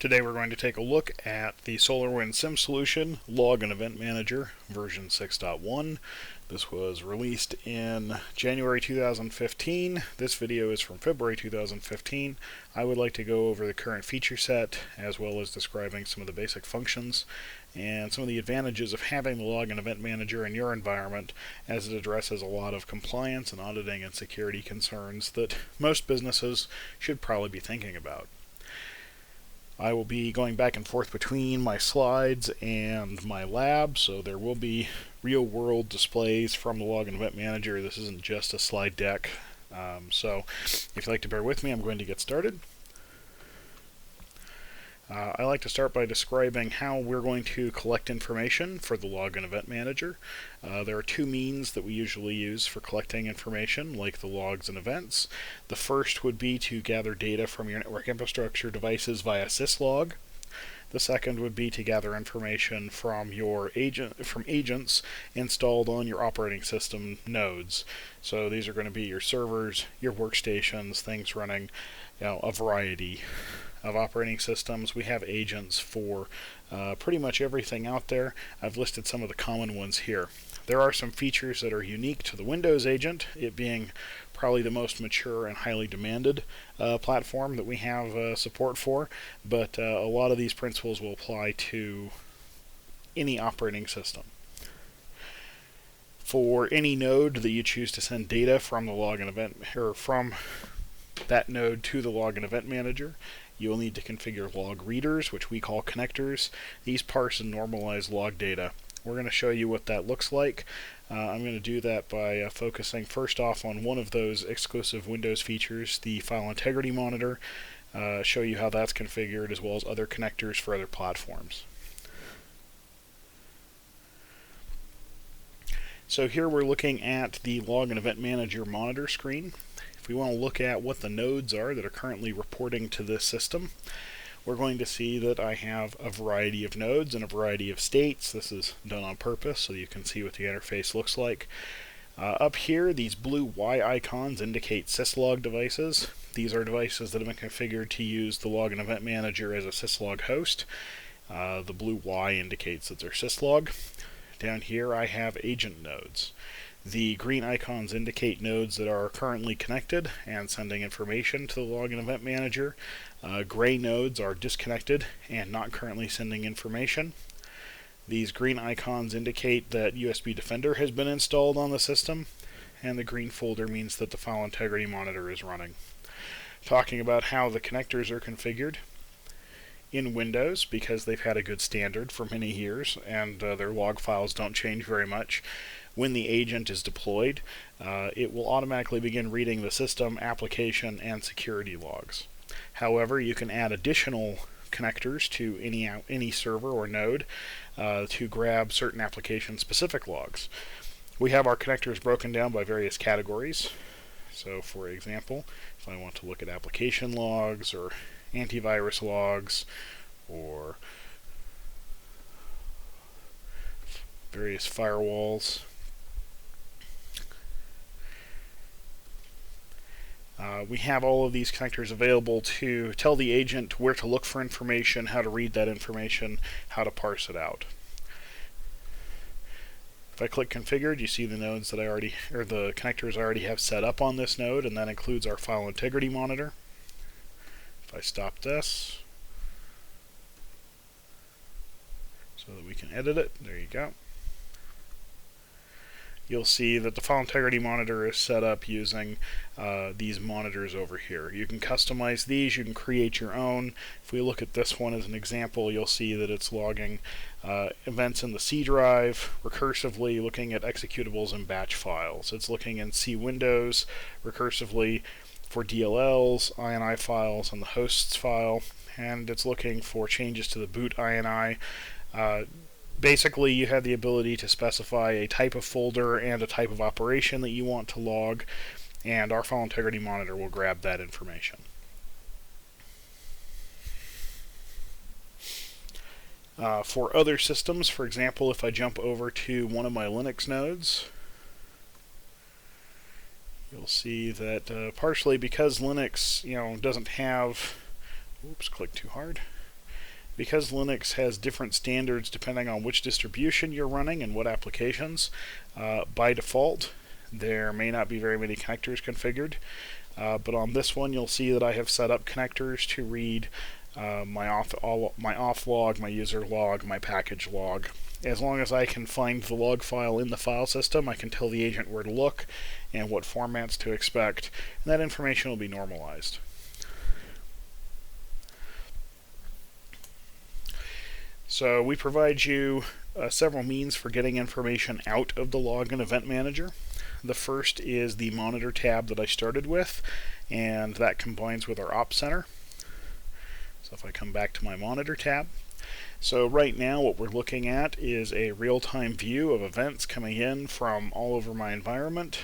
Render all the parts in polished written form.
Today we're going to take a look at the Solarwinds SIM solution, Log and Event Manager, version 6.1. This was released in January 2015. This video is from February 2015. I would like to go over the current feature set, as well as describing some of the basic functions and some of the advantages of having the Log and Event Manager in your environment, as it addresses a lot of compliance and auditing and security concerns that most businesses should probably be thinking about. I will be going back and forth between my slides and my lab, so there will be real-world displays from the Log and Event Manager. This isn't just a slide deck. So if you'd like to bear with me, I'm going to get started. I like to start by describing how we're going to collect information for the Log and Event Manager. There are two means that we usually use for collecting information, like the logs and events. The first would be to gather data from your network infrastructure devices via syslog. The second would be to gather information from agents installed on your operating system nodes. So these are going to be your servers, your workstations, things running, a variety of operating systems. We have agents for pretty much everything out there. I've listed some of the common ones here. There are some features that are unique to the Windows agent, it being probably the most mature and highly demanded platform that we have support for, but a lot of these principles will apply to any operating system. For any node that you choose to send data from the Log and Event, or from that node to the Log and Event Manager, you will need to configure log readers, which we call connectors. These parse and normalize log data. We're going to show you what that looks like. I'm going to do that by focusing first off on one of those exclusive Windows features, the File Integrity Monitor, show you how that's configured, as well as other connectors for other platforms. So here we're looking at the Log and Event Manager monitor screen. If we want to look at what the nodes are that are currently reporting to this system, we're going to see that I have a variety of nodes and a variety of states. This is done on purpose so you can see what the interface looks like. Up here, these blue Y icons indicate syslog devices. These are devices that have been configured to use the Log and Event Manager as a syslog host. The blue Y indicates that they're syslog. Down here I have agent nodes. The green icons indicate nodes that are currently connected and sending information to the Log and Event Manager. Gray nodes are disconnected and not currently sending information. These green icons indicate that USB Defender has been installed on the system, and the green folder means that the File Integrity Monitor is running. Talking about how the connectors are configured in Windows, because they've had a good standard for many years and their log files don't change very much. When the agent is deployed, it will automatically begin reading the system, application, and security logs. However, you can add additional connectors to any server or node to grab certain application-specific logs. We have our connectors broken down by various categories. So, for example, if I want to look at application logs or antivirus logs or various firewalls, we have all of these connectors available to tell the agent where to look for information, how to read that information, how to parse it out. If I click configured, you see the nodes that the connectors I already have set up on this node, and that includes our File Integrity Monitor. If I stop this so that we can edit it, there you go. You'll see that the File Integrity Monitor is set up using these monitors over here. You can customize these, you can create your own. If we look at this one as an example, you'll see that it's logging events in the C drive, recursively looking at executables and batch files. It's looking in C Windows recursively for DLLs, INI files, and the hosts file, and it's looking for changes to the boot INI. Basically, you have the ability to specify a type of folder and a type of operation that you want to log, and our File Integrity Monitor will grab that information. For other systems, for example, if I jump over to one of my Linux nodes, you'll see that partially because Linux, doesn't have, oops, click too hard. Because Linux has different standards depending on which distribution you're running and what applications, by default there may not be very many connectors configured. But on this one, you'll see that I have set up connectors to read my off log, my user log, my package log. As long as I can find the log file in the file system, I can tell the agent where to look and what formats to expect, and that information will be normalized. So we provide you several means for getting information out of the log and event manager. The first is the monitor tab that I started with, and that combines with our Ops Center. So if I come back to my monitor tab, so right now what we're looking at is a real-time view of events coming in from all over my environment.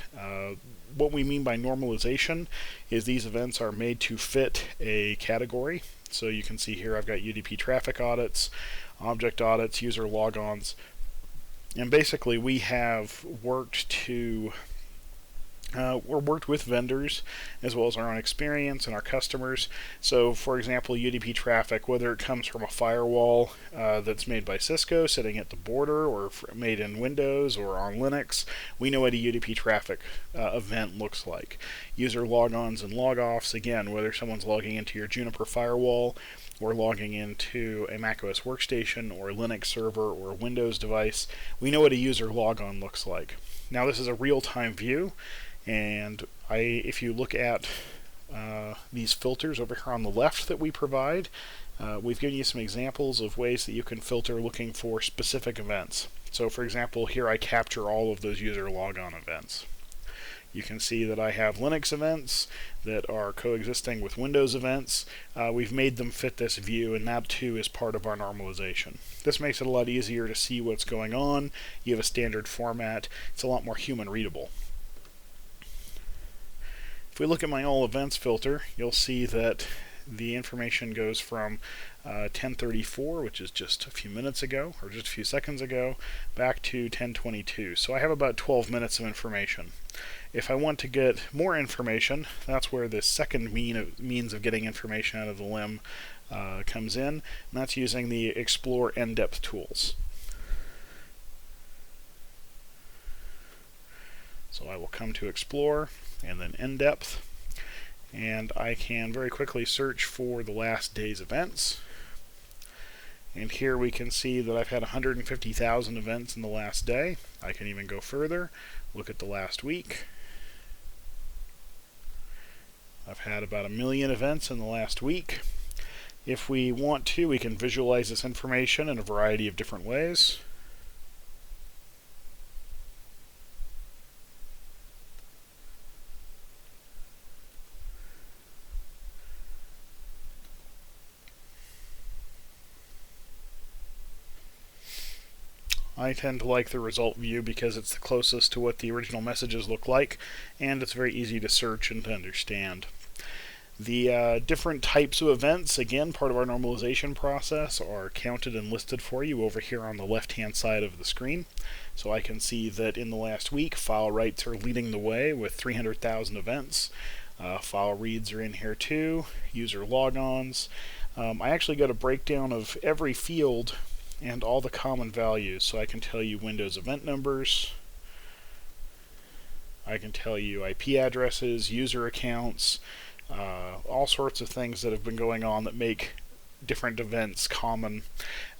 What we mean by normalization is these events are made to fit a category. So you can see here I've got UDP traffic audits, object audits, user logons, and basically we have worked with vendors as well as our own experience and our customers. So for example, UDP traffic, whether it comes from a firewall that's made by Cisco sitting at the border or made in Windows or on Linux, we know what a UDP traffic event looks like. User logons and logoffs, again, whether someone's logging into your Juniper firewall or logging into a macOS workstation or a Linux server or a Windows device, we know what a user logon looks like. Now this is a real-time view, and if you look at these filters over here on the left that we provide, we've given you some examples of ways that you can filter looking for specific events. So for example, here I capture all of those user logon events. You can see that I have Linux events that are coexisting with Windows events. We've made them fit this view, and that too is part of our normalization. This makes it a lot easier to see what's going on. You have a standard format. It's a lot more human readable. If we look at my all events filter, you'll see that the information goes from 10:34, which is just a few minutes ago, or just a few seconds ago, back to 10:22. So I have about 12 minutes of information. If I want to get more information, that's where the second means of getting information out of the LEM comes in, and that's using the Explore in-depth tools. So I will come to Explore and then in-depth, and I can very quickly search for the last day's events. And here we can see that I've had 150,000 events in the last day. I can even go further, look at the last week. I've had about 1 million events in the last week. If we want to, we can visualize this information in a variety of different ways. I tend to like the result view because it's the closest to what the original messages look like, and it's very easy to search and to understand. The different types of events, again, part of our normalization process, are counted and listed for you over here on the left-hand side of the screen. So I can see that in the last week, file writes are leading the way with 300,000 events. File reads are in here too, user logons. I actually got a breakdown of every field and all the common values, so I can tell you Windows event numbers, I can tell you IP addresses, user accounts, all sorts of things that have been going on that make different events common.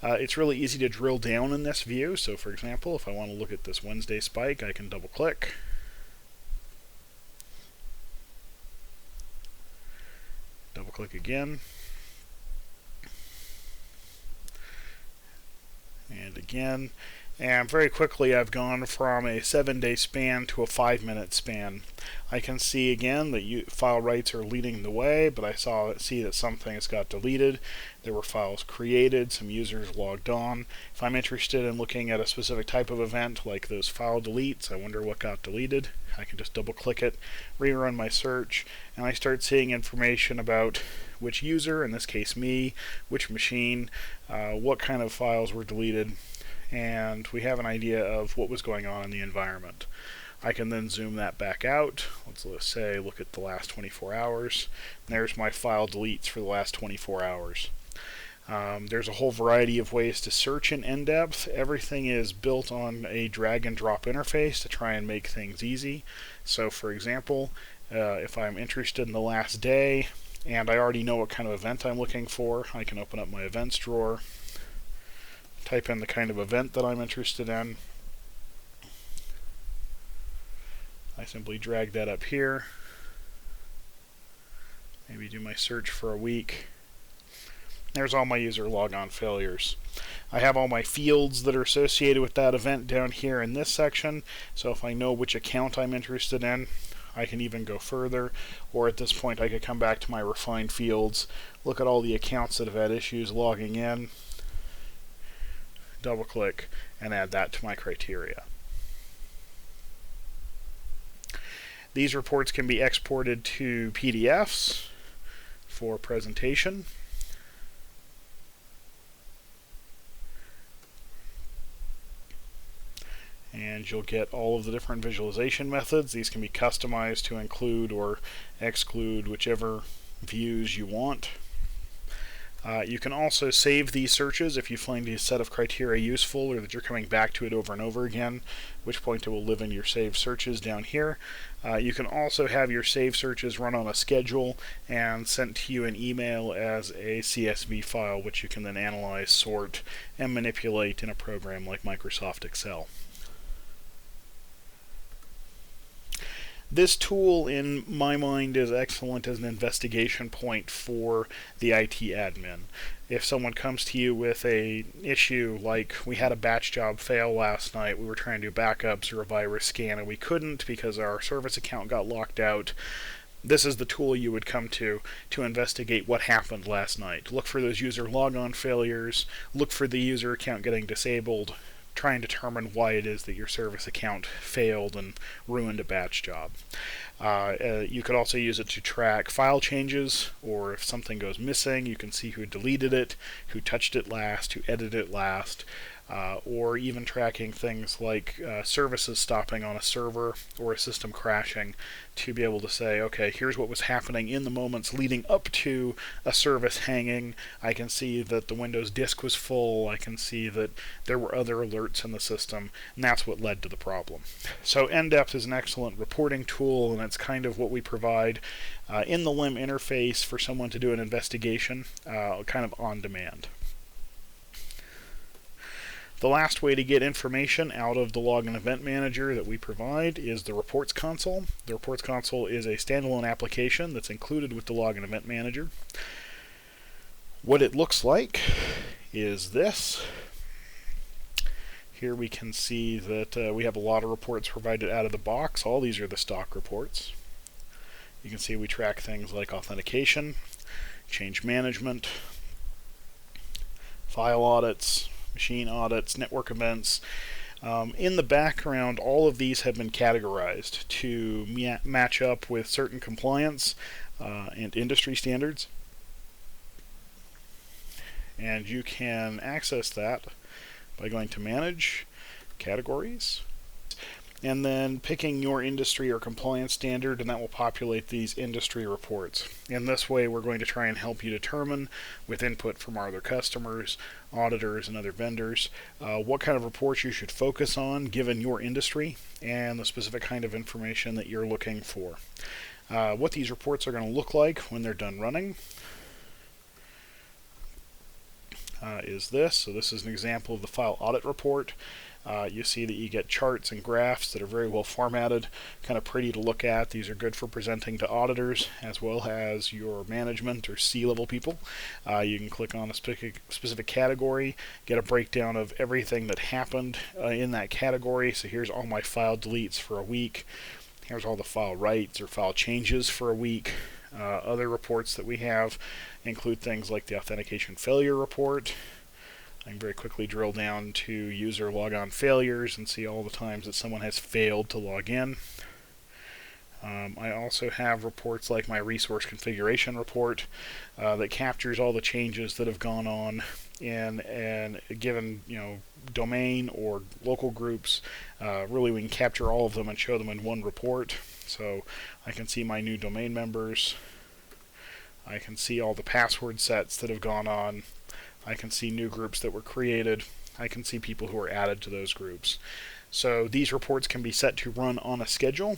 It's really easy to drill down in this view, so for example, if I want to look at this Wednesday spike, I can double click. Double click again. And again, and very quickly I've gone from a 7-day span to a 5-minute span. I can see again that file writes are leading the way, but I see that some things got deleted. There were files created, some users logged on. If I'm interested in looking at a specific type of event, like those file deletes, I wonder what got deleted. I can just double click it, rerun my search, and I start seeing information about which user, in this case me, which machine, what kind of files were deleted, and we have an idea of what was going on in the environment. I can then zoom that back out. Let's say look at the last 24 hours. And there's my file deletes for the last 24 hours. There's a whole variety of ways to search in in-depth. Everything is built on a drag and drop interface to try and make things easy. So for example, if I'm interested in the last day and I already know what kind of event I'm looking for, I can open up my events drawer, type in the kind of event that I'm interested in. I simply drag that up here, maybe do my search for a week. There's all my user logon failures. I have all my fields that are associated with that event down here in this section, so if I know which account I'm interested in, I can even go further, or at this point I could come back to my refined fields, look at all the accounts that have had issues logging in, double click, and add that to my criteria. These reports can be exported to PDFs for presentation. And you'll get all of the different visualization methods. These can be customized to include or exclude whichever views you want. You can also save these searches if you find a set of criteria useful or that you're coming back to it over and over again, at which point it will live in your saved searches down here. You can also have your saved searches run on a schedule and sent to you in email as a CSV file, which you can then analyze, sort, and manipulate in a program like Microsoft Excel. This tool, in my mind, is excellent as an investigation point for the IT admin. If someone comes to you with an issue like, we had a batch job fail last night, we were trying to do backups or a virus scan and we couldn't because our service account got locked out, this is the tool you would come to investigate what happened last night. Look for those user logon failures, look for the user account getting disabled, try and determine why it is that your service account failed and ruined a batch job. You could also use it to track file changes, or if something goes missing, you can see who deleted it, who touched it last, who edited it last, or even tracking things like services stopping on a server or a system crashing to be able to say, okay, here's what was happening in the moments leading up to a service hanging. I can see that the Windows disk was full. I can see that there were other alerts in the system, and that's what led to the problem. So in-depth is an excellent reporting tool, and it's kind of what we provide in the LEM interface for someone to do an investigation, kind of on demand. The last way to get information out of the Login Event Manager that we provide is the Reports Console. The Reports Console is a standalone application that's included with the Login Event Manager. What it looks like is this. Here we can see that we have a lot of reports provided out of the box. All these are the stock reports. You can see we track things like authentication, change management, file audits, machine audits, network events. In the background, all of these have been categorized to match up with certain compliance and industry standards. And you can access that by going to Manage, Categories, and then picking your industry or compliance standard, and that will populate these industry reports. In this way, we're going to try and help you determine, with input from our other customers, auditors, and other vendors, what kind of reports you should focus on given your industry and the specific kind of information that you're looking for. What these reports are going to look like when they're done running is this. So this is an example of the file audit report. You see that you get charts and graphs that are very well formatted, kind of pretty to look at. These are good for presenting to auditors as well as your management or C-level people. You can click on a specific category, get a breakdown of everything that happened in that category. So here's all my file deletes for a week. Here's all the file writes or file changes for a week. Other reports that we have include things like the authentication failure report. I can very quickly drill down to user logon failures and see all the times that someone has failed to log in. I also have reports like my resource configuration report that captures all the changes that have gone on in a given domain or local groups. Really, we can capture all of them and show them in one report. So I can see my new domain members. I can see all the password sets that have gone on. I can see new groups that were created. I can see people who are added to those groups. So these reports can be set to run on a schedule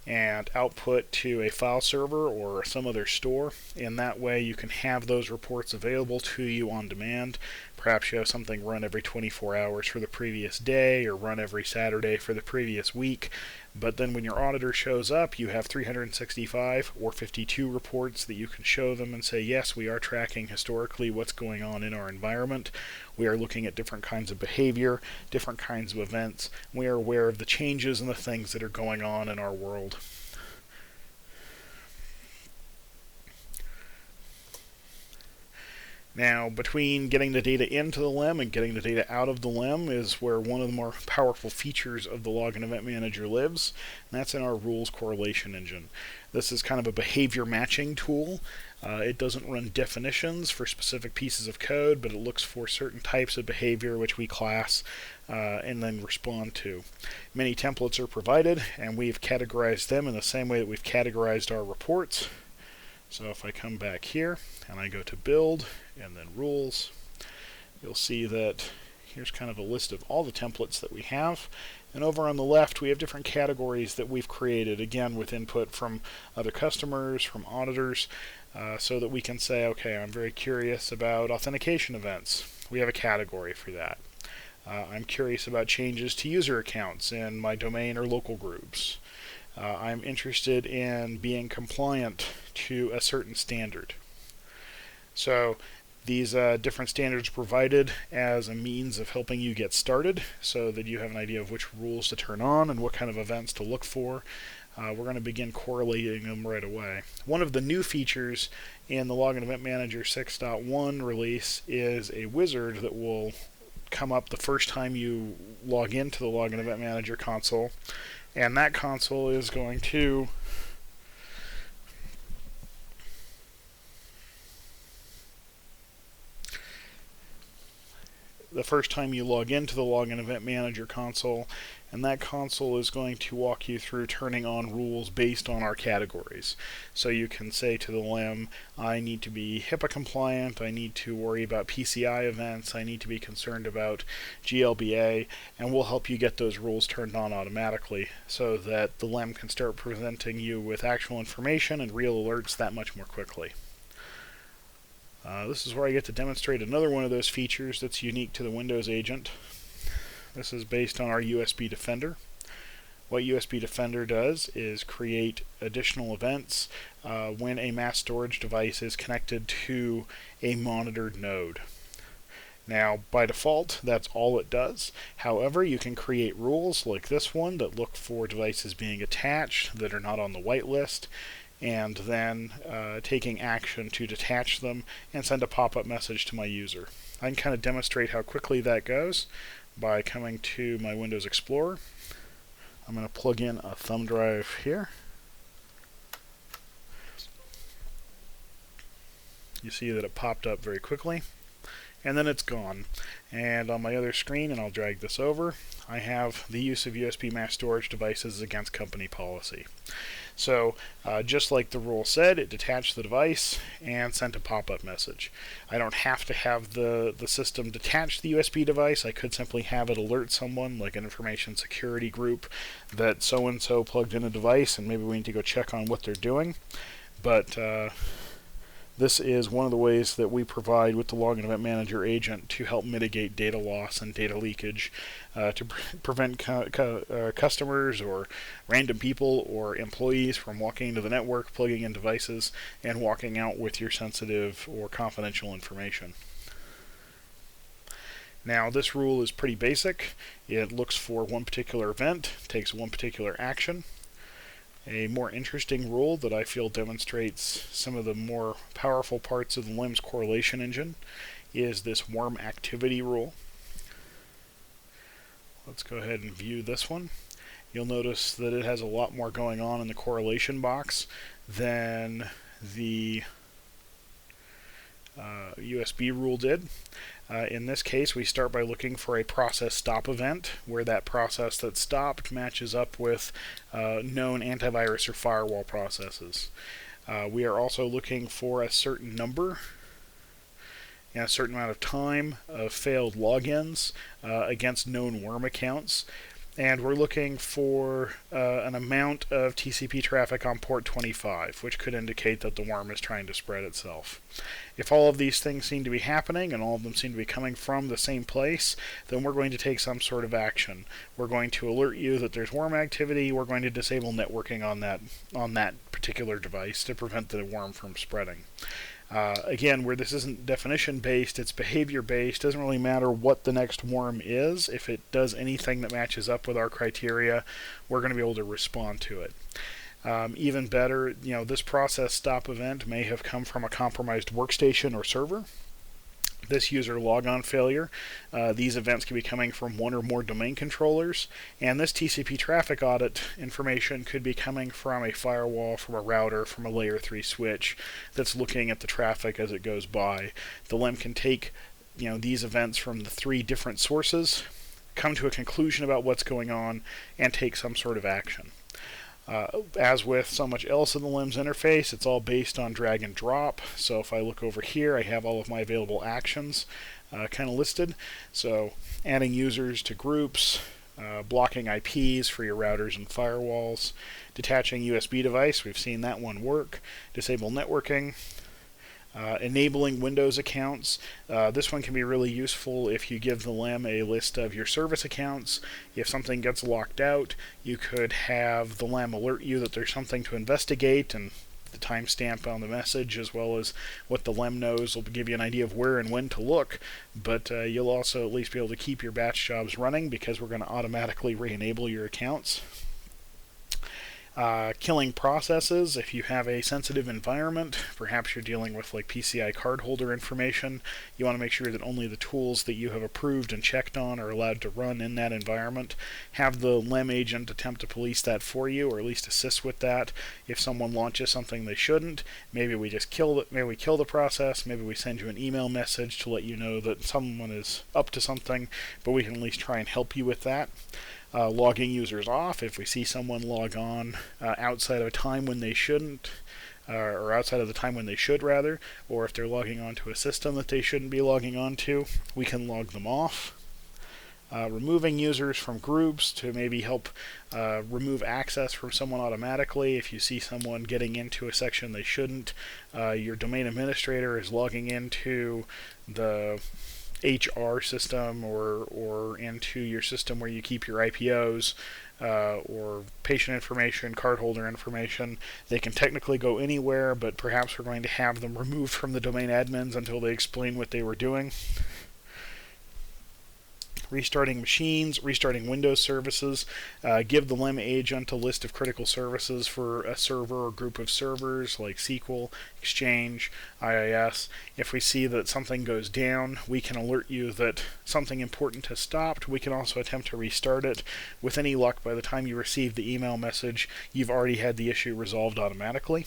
and output to a file server or some other store. In that way, you can have those reports available to you on demand. Perhaps you have something run every 24 hours for the previous day, or run every Saturday for the previous week. But then when your auditor shows up, you have 365 or 52 reports that you can show them and say, yes, we are tracking historically what's going on in our environment. We are looking at different kinds of behavior, different kinds of events. We are aware of the changes and the things that are going on in our world. Now, between getting the data into the LEM and getting the data out of the LEM is where one of the more powerful features of the Log and Event Manager lives, and that's in our rules correlation engine. This is kind of a behavior matching tool. It doesn't run definitions for specific pieces of code, but it looks for certain types of behavior which we class and then respond to. Many templates are provided, and we've categorized them in the same way that we've categorized our reports. So if I come back here and I go to build and then rules, you'll see that here's kind of a list of all the templates that we have. And over on the left, we have different categories that we've created, again, with input from other customers, from auditors, so that we can say, okay, I'm very curious about authentication events. We have a category for that. I'm curious about changes to user accounts in my domain or local groups. I'm interested in being compliant to a certain standard. So these different standards are provided as a means of helping you get started so that you have an idea of which rules to turn on and what kind of events to look for. We're going to begin correlating them right away. One of the new features in the Log and Event Manager 6.1 release is a wizard that will come up the first time you log into the Log and Event Manager console. And that console is going to the first time you log into the Log and Event Manager console, and that console is going to walk you through turning on rules based on our categories. So you can say to the LEM, I need to be HIPAA compliant, I need to worry about PCI events, I need to be concerned about GLBA, and we'll help you get those rules turned on automatically so that the LEM can start presenting you with actual information and real alerts that much more quickly. This is where I get to demonstrate another one of those features that's unique to the Windows agent. This is based on our USB Defender. What USB Defender does is create additional events when a mass storage device is connected to a monitored node. Now, by default, that's all it does. However, you can create rules like this one that look for devices being attached that are not on the whitelist, and then taking action to detach them and send a pop-up message to my user. I can kind of demonstrate how quickly that goes by coming to my Windows Explorer. I'm going to plug in a thumb drive here. You see that it popped up very quickly, and then it's gone. And on my other screen, and I'll drag this over, I have the use of USB mass storage devices against company policy. So just like the rule said, it detached the device and sent a pop-up message. I don't have to have the system detach the USB device. I could simply have it alert someone, like an information security group, that so-and-so plugged in a device and maybe we need to go check on what they're doing. But this is one of the ways that we provide with the Log and Event Manager agent to help mitigate data loss and data leakage, to prevent customers or random people or employees from walking into the network, plugging in devices, and walking out with your sensitive or confidential information. Now, this rule is pretty basic. It looks for one particular event, takes one particular action. A more interesting rule that I feel demonstrates some of the more powerful parts of the LEM's correlation engine is this warm activity rule. Let's go ahead and view this one. You'll notice that it has a lot more going on in the correlation box than the USB rule did. In this case, we start by looking for a process stop event, where that process that stopped matches up with known antivirus or firewall processes. We are also looking for a certain number, and a certain amount of time of failed logins against known worm accounts. And we're looking for an amount of TCP traffic on port 25, which could indicate that the worm is trying to spread itself. If all of these things seem to be happening and all of them seem to be coming from the same place, then we're going to take some sort of action. We're going to alert you that there's worm activity. We're going to disable networking on that particular device to prevent the worm from spreading. Again, where this isn't definition-based, it's behavior-based. Doesn't really matter what the next worm is. If it does anything that matches up with our criteria, we're going to be able to respond to it. Even better, this process stop event may have come from a compromised workstation or server. This user logon failure, these events can be coming from one or more domain controllers, and this TCP traffic audit information could be coming from a firewall, from a router, from a layer 3 switch that's looking at the traffic as it goes by. The LEM can take these events from the 3 different sources, come to a conclusion about what's going on, and take some sort of action. As with so much else in the LEMS interface, it's all based on drag and drop. So if I look over here, I have all of my available actions kind of listed. So adding users to groups, blocking IPs for your routers and firewalls, detaching USB device, we've seen that one work, disable networking, enabling Windows accounts. This one can be really useful if you give the LEM a list of your service accounts. If something gets locked out, you could have the LEM alert you that there's something to investigate, and the timestamp on the message, as well as what the LEM knows, will give you an idea of where and when to look. But you'll also at least be able to keep your batch jobs running, because we're going to automatically re-enable your accounts. Killing processes. If you have a sensitive environment, perhaps you're dealing with like PCI cardholder information, you want to make sure that only the tools that you have approved and checked on are allowed to run in that environment. Have the LEM agent attempt to police that for you, or at least assist with that. If someone launches something they shouldn't, maybe we just kill it. Maybe we kill the process. Maybe we send you an email message to let you know that someone is up to something, but we can at least try and help you with that. Logging users off. If we see someone log on outside of a time when they shouldn't, or outside of the time when they should rather, or if they're logging onto a system that they shouldn't be logging onto, we can log them off. Removing users from groups to maybe help remove access from someone automatically. If you see someone getting into a section they shouldn't, your domain administrator is logging into the HR system or into your system where you keep your IPOs or patient information, cardholder information. They can technically go anywhere, but perhaps we're going to have them removed from the domain admins until they explain what they were doing. Restarting machines, restarting Windows services. Give the LEM agent a list of critical services for a server or group of servers like SQL, Exchange, IIS. If we see that something goes down, we can alert you that something important has stopped. We can also attempt to restart it. With any luck, by the time you receive the email message, you've already had the issue resolved automatically.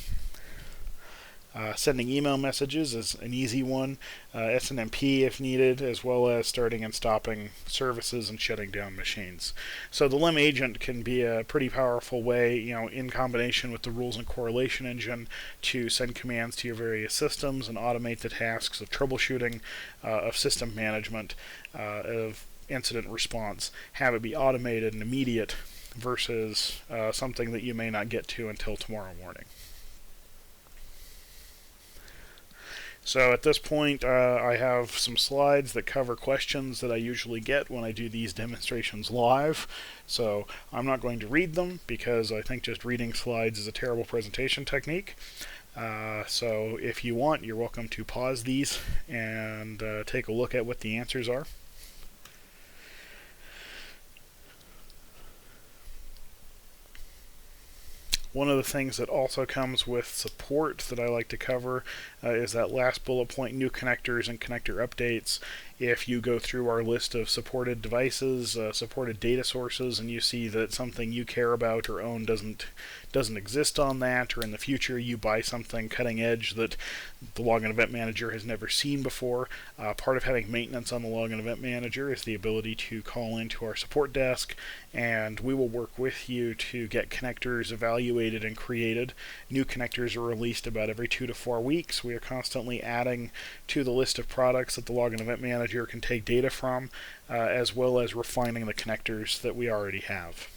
Sending email messages is an easy one, SNMP if needed, as well as starting and stopping services and shutting down machines. So the LEM agent can be a pretty powerful way, in combination with the rules and correlation engine, to send commands to your various systems and automate the tasks of troubleshooting, of system management, of incident response. Have it be automated and immediate versus something that you may not get to until tomorrow morning. So at this point, I have some slides that cover questions that I usually get when I do these demonstrations live. So I'm not going to read them because I think just reading slides is a terrible presentation technique. So if you want, you're welcome to pause these and take a look at what the answers are. One of the things that also comes with support that I like to cover is that last bullet point, new connectors and connector updates. If you go through our list of supported devices, supported data sources, and you see that something you care about or own doesn't exist on that, or in the future you buy something cutting edge that the Login Event Manager has never seen before, part of having maintenance on the Login Event Manager is the ability to call into our support desk, and we will work with you to get connectors evaluated and created. New connectors are released about every 2 to 4 weeks. We are constantly adding to the list of products that the Login Event Manager can take data from, as well as refining the connectors that we already have.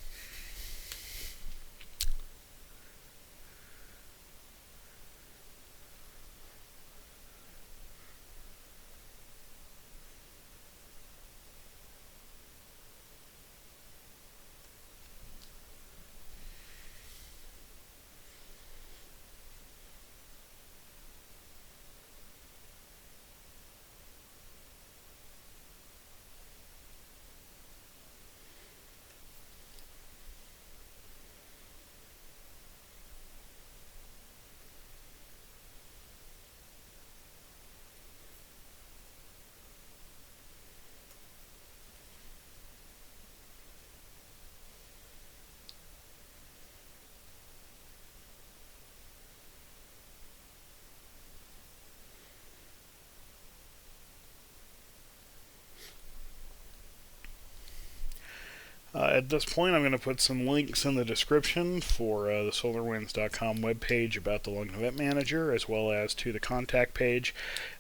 At this point, I'm going to put some links in the description for the Solarwinds.com webpage about the Login Event Manager, as well as to the contact page.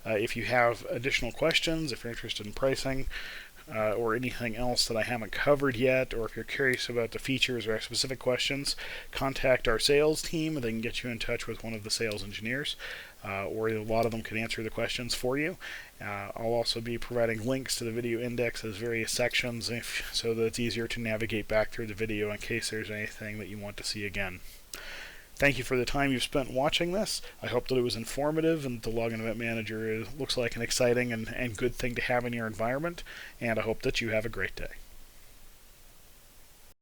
If you have additional questions, if you're interested in pricing, or anything else that I haven't covered yet, or if you're curious about the features or specific questions, contact our sales team. They can get you in touch with one of the sales engineers, or a lot of them can answer the questions for you. I'll also be providing links to the video index as various sections so that it's easier to navigate back through the video in case there's anything that you want to see again. Thank you for the time you've spent watching this. I hope that it was informative and the Login Event Manager looks like an exciting and good thing to have in your environment, and I hope that you have a great day.